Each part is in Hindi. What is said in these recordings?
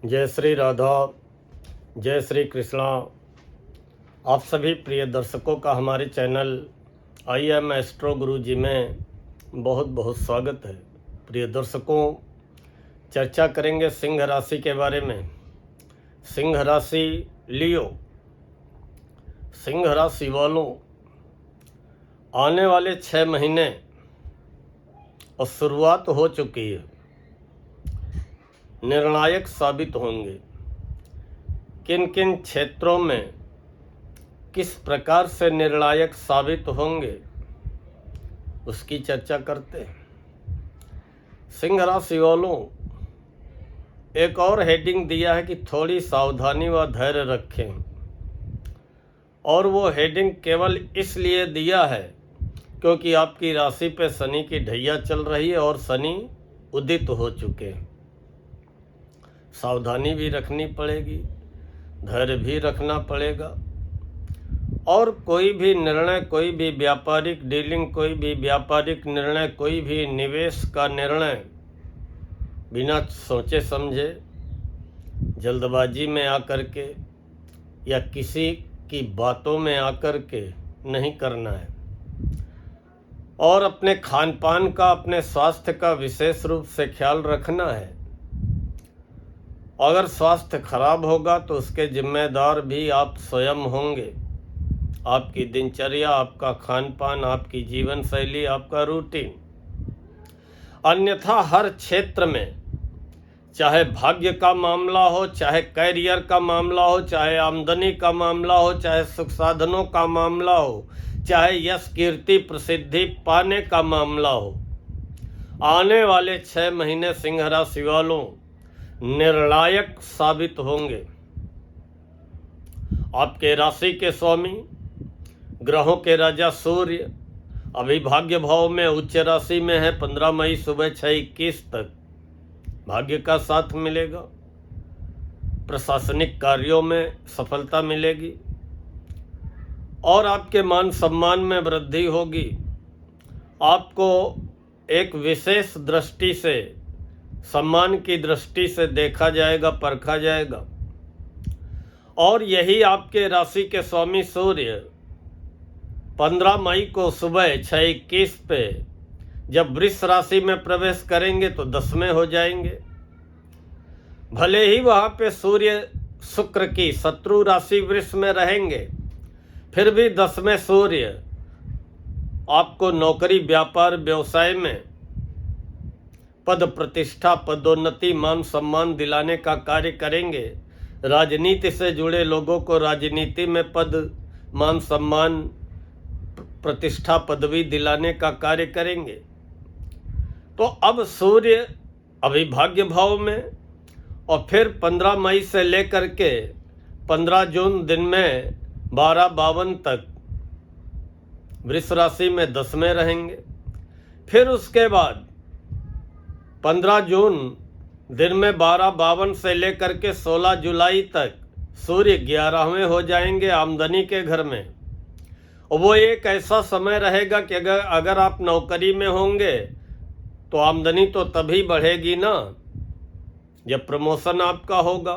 जय श्री राधा, जय श्री कृष्णा। आप सभी प्रिय दर्शकों का हमारे चैनल आई एम एस्ट्रो गुरु जी में बहुत बहुत स्वागत है। प्रिय दर्शकों, चर्चा करेंगे सिंह राशि के बारे में। सिंह राशि लियो, सिंह राशि वालों, आने वाले 6 महीने और शुरुआत हो चुकी है, निर्णायक साबित होंगे। किन किन क्षेत्रों में किस प्रकार से निर्णायक साबित होंगे उसकी चर्चा करते हैं। सिंह राशि वालों, एक और हेडिंग दिया है कि थोड़ी सावधानी व धैर्य रखें, और वो हेडिंग केवल इसलिए दिया है क्योंकि आपकी राशि पे शनि की ढैया चल रही है और शनि उदित हो चुके हैं। सावधानी भी रखनी पड़ेगी, धैर्य भी रखना पड़ेगा, और कोई भी निर्णय, कोई भी व्यापारिक डीलिंग, कोई भी व्यापारिक निर्णय, कोई भी निवेश का निर्णय बिना सोचे समझे, जल्दबाजी में आकर के या किसी की बातों में आकर के नहीं करना है। और अपने खान पान का, अपने स्वास्थ्य का विशेष रूप से ख्याल रखना है। अगर स्वास्थ्य खराब होगा तो उसके जिम्मेदार भी आप स्वयं होंगे। आपकी दिनचर्या, आपका खान पान, आपकी जीवन शैली, आपका रूटीन। अन्यथा हर क्षेत्र में, चाहे भाग्य का मामला हो, चाहे कैरियर का मामला हो, चाहे आमदनी का मामला हो, चाहे सुख साधनों का मामला हो, चाहे यश कीर्ति प्रसिद्धि पाने का मामला हो, आने वाले 6 महीने सिंह राशि वालों निर्णायक साबित होंगे। आपके राशि के स्वामी, ग्रहों के राजा सूर्य अभी भाग्य भाव में उच्च राशि में है। 15 मई सुबह 6:21 तक भाग्य का साथ मिलेगा। प्रशासनिक कार्यों में सफलता मिलेगी और आपके मान सम्मान में वृद्धि होगी। आपको एक विशेष दृष्टि से, सम्मान की दृष्टि से देखा जाएगा, परखा जाएगा। और यही आपके राशि के स्वामी सूर्य 15 मई को सुबह 6:21 पे जब वृष राशि में प्रवेश करेंगे तो 10वें हो जाएंगे। भले ही वहाँ पे सूर्य शुक्र की शत्रु राशि वृष में रहेंगे, फिर भी 10वें सूर्य आपको नौकरी, व्यापार, व्यवसाय में पद प्रतिष्ठा, पदोन्नति, मान सम्मान दिलाने का कार्य करेंगे। राजनीति से जुड़े लोगों को राजनीति में पद, मान सम्मान, प्रतिष्ठा, पदवी दिलाने का कार्य करेंगे। तो अब सूर्य अभी भाग्य भाव में, और फिर 15 मई से लेकर के 15 जून दिन में 12:52 तक वृष राशि में 10वें रहेंगे। फिर उसके बाद 15 जून दिन में 12:52 से लेकर के 16 जुलाई तक सूर्य 11वें हो जाएंगे आमदनी के घर में। और वो एक ऐसा समय रहेगा कि अगर आप नौकरी में होंगे तो आमदनी तो तभी बढ़ेगी ना जब प्रमोशन आपका होगा,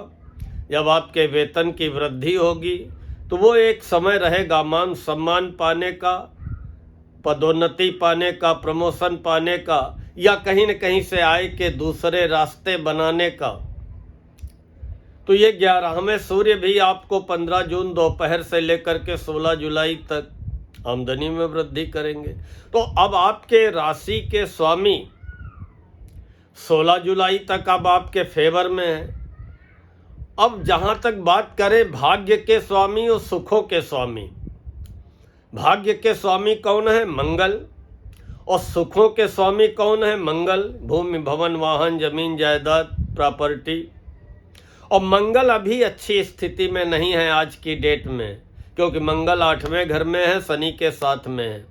जब आपके वेतन की वृद्धि होगी। तो वो एक समय रहेगा मान सम्मान पाने का, पदोन्नति पाने का, प्रमोशन पाने का, या कहीं न कहीं से आय के दूसरे रास्ते बनाने का। तो ये 11वें सूर्य भी आपको 15 जून दोपहर से लेकर के 16 जुलाई तक आमदनी में वृद्धि करेंगे। तो अब आपके राशि के स्वामी 16 जुलाई तक अब आपके फेवर में है। अब जहां तक बात करें भाग्य के स्वामी और सुखों के स्वामी, भाग्य के स्वामी कौन है? मंगल। और सुखों के स्वामी कौन है? मंगल। भूमि, भवन, वाहन, जमीन, जायदाद, प्रॉपर्टी। और मंगल अभी अच्छी स्थिति में नहीं है आज की डेट में, क्योंकि मंगल 8वें घर में है, शनि के साथ में है।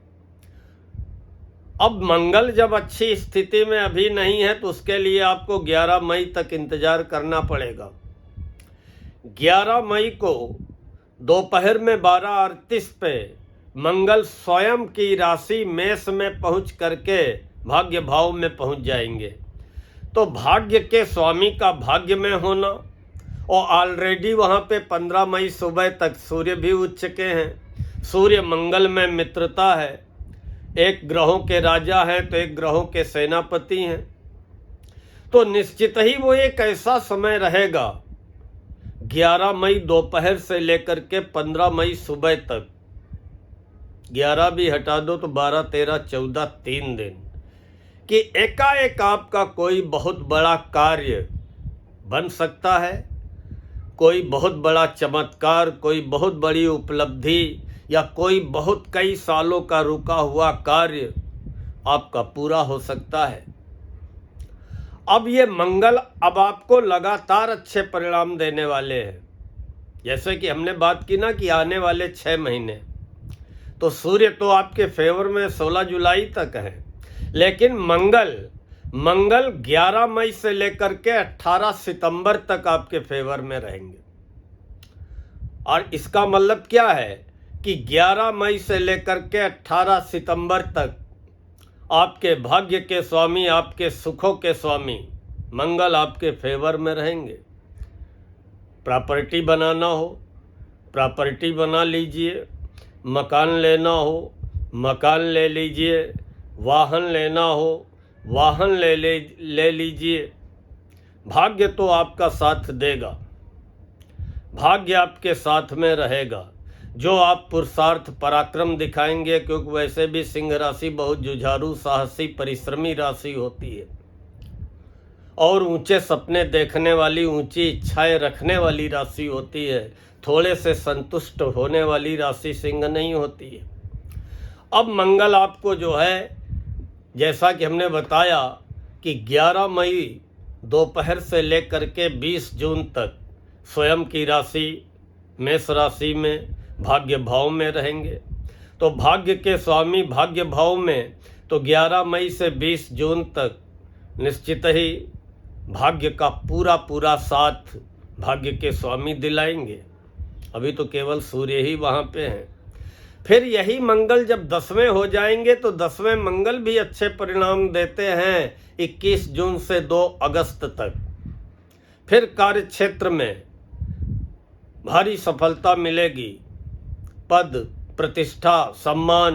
अब मंगल जब अच्छी स्थिति में अभी नहीं है तो उसके लिए आपको 11 मई तक इंतजार करना पड़ेगा। 11 मई को दोपहर में 12:38 पे मंगल स्वयं की राशि मेष में पहुंच करके भाग्य भाव में पहुंच जाएंगे। तो भाग्य के स्वामी का भाग्य में होना, और ऑलरेडी वहाँ पे 15 मई सुबह तक सूर्य भी उच्च के हैं। सूर्य मंगल में मित्रता है, एक ग्रहों के राजा हैं तो एक ग्रहों के सेनापति हैं। तो निश्चित ही वो एक ऐसा समय रहेगा 11 मई दोपहर से लेकर के 15 मई सुबह तक, 11 भी हटा दो तो 12, 13, 14 3 दिन, कि एकाएक आपका कोई बहुत बड़ा कार्य बन सकता है, कोई बहुत बड़ा चमत्कार, कोई बहुत बड़ी उपलब्धि या कोई बहुत कई सालों का रुका हुआ कार्य आपका पूरा हो सकता है। अब ये मंगल अब आपको लगातार अच्छे परिणाम देने वाले हैं। जैसे कि हमने बात की ना कि आने वाले 6 महीने तो सूर्य तो आपके फेवर में 16 जुलाई तक है, लेकिन मंगल 11 मई से लेकर के 18 सितंबर तक आपके फेवर में रहेंगे। और इसका मतलब क्या है कि 11 मई से लेकर के 18 सितंबर तक आपके भाग्य के स्वामी, आपके सुखों के स्वामी मंगल आपके फेवर में रहेंगे। प्रॉपर्टी बनाना हो, प्रॉपर्टी बना लीजिए, मकान लेना हो, मकान ले लीजिए, वाहन लेना हो, वाहन ले लीजिए। भाग्य तो आपका साथ देगा, भाग्य आपके साथ में रहेगा। जो आप पुरुषार्थ पराक्रम दिखाएंगे, क्योंकि वैसे भी सिंह राशि बहुत जुझारू, साहसी, परिश्रमी राशि होती है और ऊंचे सपने देखने वाली, ऊंची इच्छाएं रखने वाली राशि होती है। थोड़े से संतुष्ट होने वाली राशि सिंह नहीं होती है। अब मंगल आपको जो है, जैसा कि हमने बताया कि 11 मई दोपहर से लेकर के 20 जून तक स्वयं की राशि मेष राशि में भाग्य भाव में रहेंगे। तो भाग्य के स्वामी भाग्य भाव में तो 11 मई से 20 जून तक निश्चित ही भाग्य का पूरा साथ भाग्य के स्वामी दिलाएंगे। अभी तो केवल सूर्य ही वहाँ पे हैं। फिर यही मंगल जब 10वें हो जाएंगे तो 10वें मंगल भी अच्छे परिणाम देते हैं 21 जून से 2 अगस्त तक। फिर कार्य क्षेत्र में भारी सफलता मिलेगी, पद, प्रतिष्ठा, सम्मान।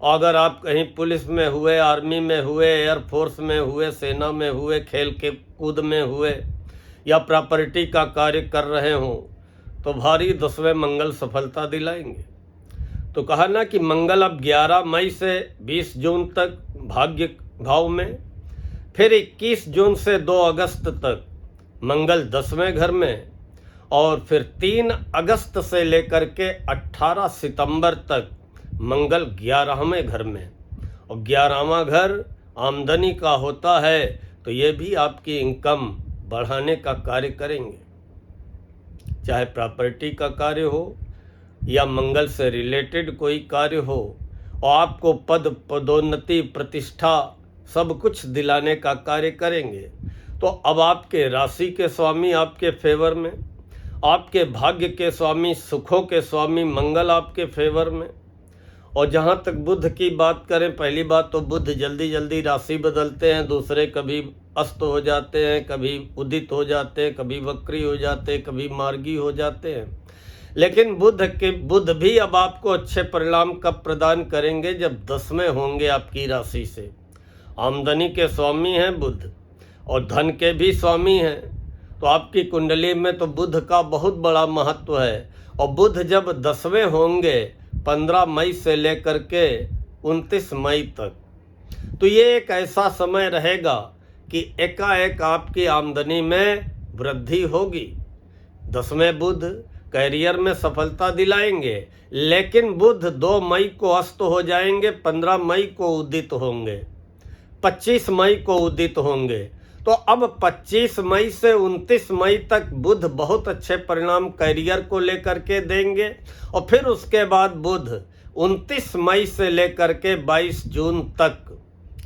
अगर आप कहीं पुलिस में हुए, आर्मी में हुए, एयरफोर्स में हुए, सेना में हुए, खेल के कूद में हुए या प्रॉपर्टी का कार्य कर रहे हों तो भारी 10वें मंगल सफलता दिलाएंगे। तो कहा ना कि मंगल अब 11 मई से 20 जून तक भाग्य भाव में, फिर 21 जून से 2 अगस्त तक मंगल 10वें घर में, और फिर 3 अगस्त से लेकर के 18 सितंबर तक मंगल 11वें घर में। और 11वां घर आमदनी का होता है, तो ये भी आपकी इनकम बढ़ाने का कार्य करेंगे। चाहे प्रॉपर्टी का कार्य हो या मंगल से रिलेटेड कोई कार्य हो, और आपको पद, पदोन्नति, प्रतिष्ठा सब कुछ दिलाने का कार्य करेंगे। तो अब आपके राशि के स्वामी आपके फेवर में, आपके भाग्य के स्वामी, सुखों के स्वामी मंगल आपके फेवर में। और जहाँ तक बुध की बात करें, पहली बात तो बुध जल्दी जल्दी राशि बदलते हैं, दूसरे कभी अस्त हो जाते हैं, कभी उदित हो जाते हैं, कभी वक्री हो जाते हैं, कभी मार्गी हो जाते हैं। लेकिन बुध भी अब आपको अच्छे परिणाम कब प्रदान करेंगे? जब 10वें होंगे आपकी राशि से। आमदनी के स्वामी हैं बुध और धन के भी स्वामी हैं, तो आपकी कुंडली में तो बुध का बहुत बड़ा महत्व है। और बुध जब 10वें होंगे 15 मई से लेकर के 29 मई तक, तो ये एक ऐसा समय रहेगा कि एकाएक आपकी आमदनी में वृद्धि होगी। 10वें बुध कैरियर में सफलता दिलाएंगे, लेकिन बुध 2 मई को अस्त हो जाएंगे, 15 मई को उदित होंगे, 25 मई को उदित होंगे। तो अब 25 मई से 29 मई तक बुध बहुत अच्छे परिणाम कैरियर को लेकर के देंगे। और फिर उसके बाद बुध 29 मई से लेकर के 22 जून तक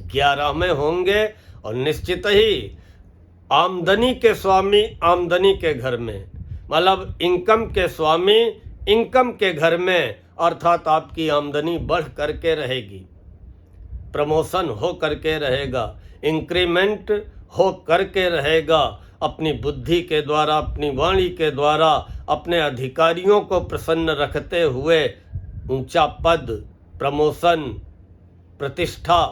11वें होंगे, और निश्चित ही आमदनी के स्वामी आमदनी के घर में, मतलब इनकम के स्वामी इनकम के घर में, अर्थात आपकी आमदनी बढ़ करके रहेगी, प्रमोशन हो करके रहेगा, इंक्रीमेंट हो करके रहेगा, अपनी बुद्धि के द्वारा, अपनी वाणी के द्वारा अपने अधिकारियों को प्रसन्न रखते हुए ऊंचा पद, प्रमोशन, प्रतिष्ठा,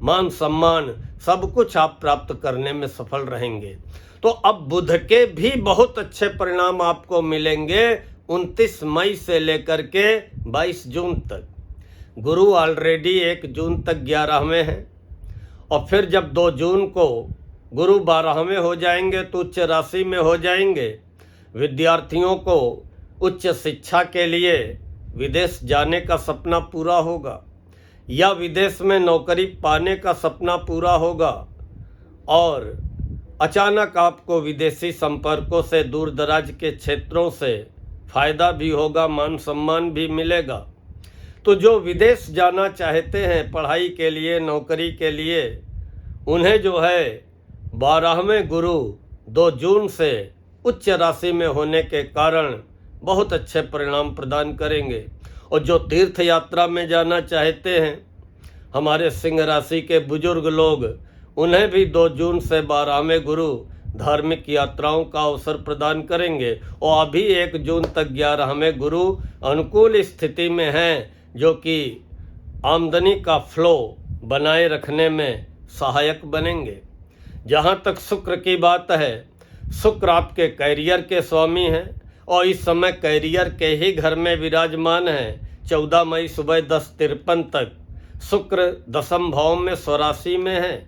मान सम्मान सब कुछ आप प्राप्त करने में सफल रहेंगे। तो अब बुध के भी बहुत अच्छे परिणाम आपको मिलेंगे 29 मई से लेकर के 22 जून तक। गुरु ऑलरेडी 1 जून तक 11वें हैं और फिर जब 2 जून को गुरु 12वें हो जाएंगे तो उच्च राशि में हो जाएंगे। विद्यार्थियों को उच्च शिक्षा के लिए विदेश जाने का सपना पूरा होगा या विदेश में नौकरी पाने का सपना पूरा होगा और अचानक आपको विदेशी संपर्कों से, दूर दराज के क्षेत्रों से फायदा भी होगा, मान सम्मान भी मिलेगा। तो जो विदेश जाना चाहते हैं पढ़ाई के लिए, नौकरी के लिए, उन्हें जो है 12वें गुरु 2 जून से उच्च राशि में होने के कारण बहुत अच्छे परिणाम प्रदान करेंगे। और जो तीर्थ यात्रा में जाना चाहते हैं, हमारे सिंह राशि के बुजुर्ग लोग, उन्हें भी 2 जून से 12वें गुरु धार्मिक यात्राओं का अवसर प्रदान करेंगे। और अभी 1 जून तक 11वें गुरु अनुकूल स्थिति में हैं, जो कि आमदनी का फ्लो बनाए रखने में सहायक बनेंगे। जहाँ तक शुक्र की बात है, शुक्र आपके कैरियर के स्वामी हैं और इस समय कैरियर के ही घर में विराजमान हैं। 14 मई सुबह 10:53 तक शुक्र 10वें भाव में स्वराशि में है।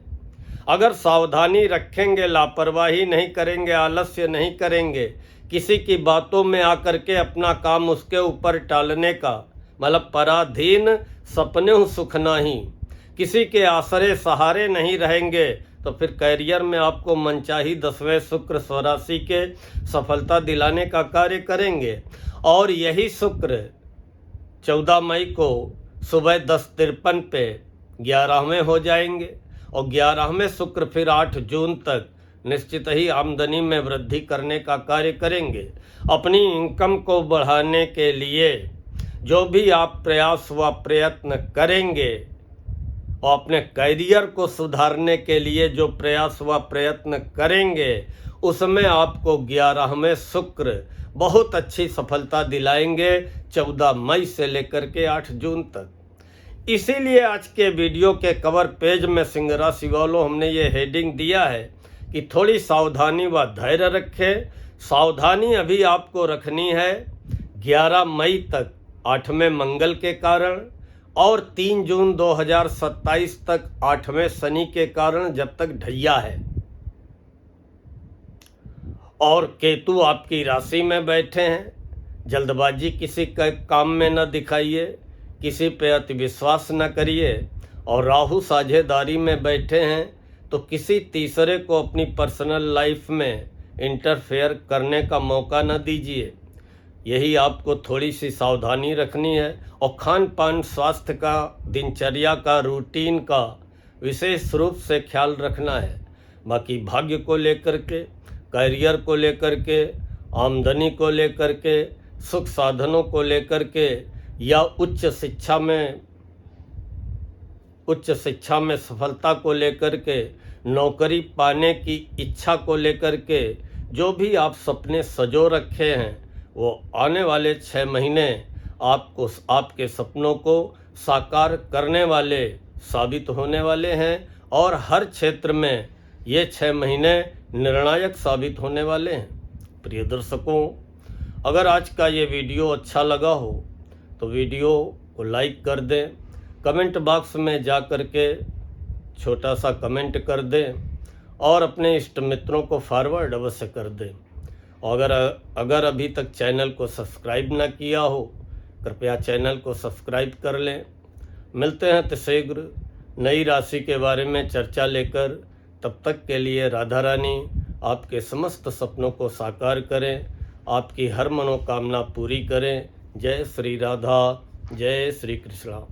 अगर सावधानी रखेंगे, लापरवाही नहीं करेंगे, आलस्य नहीं करेंगे, किसी की बातों में आकर के अपना काम उसके ऊपर टालने का, मतलब पराधीन सपने सुख नाही, किसी के आसरे सहारे नहीं रहेंगे, तो फिर कैरियर में आपको मनचाही 10वें शुक्र स्वराशि के सफलता दिलाने का कार्य करेंगे। और यही शुक्र 14 मई को सुबह 10:53 पे 11वें हो जाएंगे और 11वें शुक्र फिर 8 जून तक निश्चित ही आमदनी में वृद्धि करने का कार्य करेंगे। अपनी इनकम को बढ़ाने के लिए जो भी आप प्रयास व प्रयत्न करेंगे और अपने कैरियर को सुधारने के लिए जो प्रयास व प्रयत्न करेंगे, उसमें आपको 11वें शुक्र बहुत अच्छी सफलता दिलाएंगे 14 मई से लेकर के 8 जून तक। इसीलिए आज के वीडियो के कवर पेज में सिंह राशि वालों हमने ये हेडिंग दिया है कि थोड़ी सावधानी व धैर्य रखें। सावधानी अभी आपको रखनी है 11 मई तक 8वें मंगल के कारण और 3 जून 2027 तक 8वें शनि के कारण, जब तक ढैया है। और केतु आपकी राशि में बैठे हैं। जल्दबाजी किसी का काम में न दिखाइए, किसी पे अति विश्वास न करिए। और राहु साझेदारी में बैठे हैं, तो किसी तीसरे को अपनी पर्सनल लाइफ में इंटरफेयर करने का मौका न दीजिए। यही आपको थोड़ी सी सावधानी रखनी है। और खान पान, स्वास्थ्य का, दिनचर्या का, रूटीन का विशेष रूप से ख्याल रखना है। बाकी भाग्य को लेकर के, कैरियर को लेकर के, आमदनी को लेकर के, सुख साधनों को लेकर के या उच्च शिक्षा में सफलता को लेकर के, नौकरी पाने की इच्छा को लेकर के, जो भी आप सपने सजो रखे हैं, वो आने वाले 6 महीने आपको आपके सपनों को साकार करने वाले साबित होने वाले हैं। और हर क्षेत्र में ये 6 महीने निर्णायक साबित होने वाले हैं। प्रिय दर्शकों, अगर आज का ये वीडियो अच्छा लगा हो तो वीडियो को लाइक कर दें, कमेंट बॉक्स में जा कर के छोटा सा कमेंट कर दें और अपने इष्ट मित्रों को फॉरवर्ड अवश्य कर दें। और अगर अभी तक चैनल को सब्सक्राइब ना किया हो, कृपया चैनल को सब्सक्राइब कर लें। मिलते हैं शीघ्र नई राशि के बारे में चर्चा लेकर। तब तक के लिए राधा रानी आपके समस्त सपनों को साकार करें, आपकी हर मनोकामना पूरी करें। जय श्री राधा, जय श्री कृष्णा।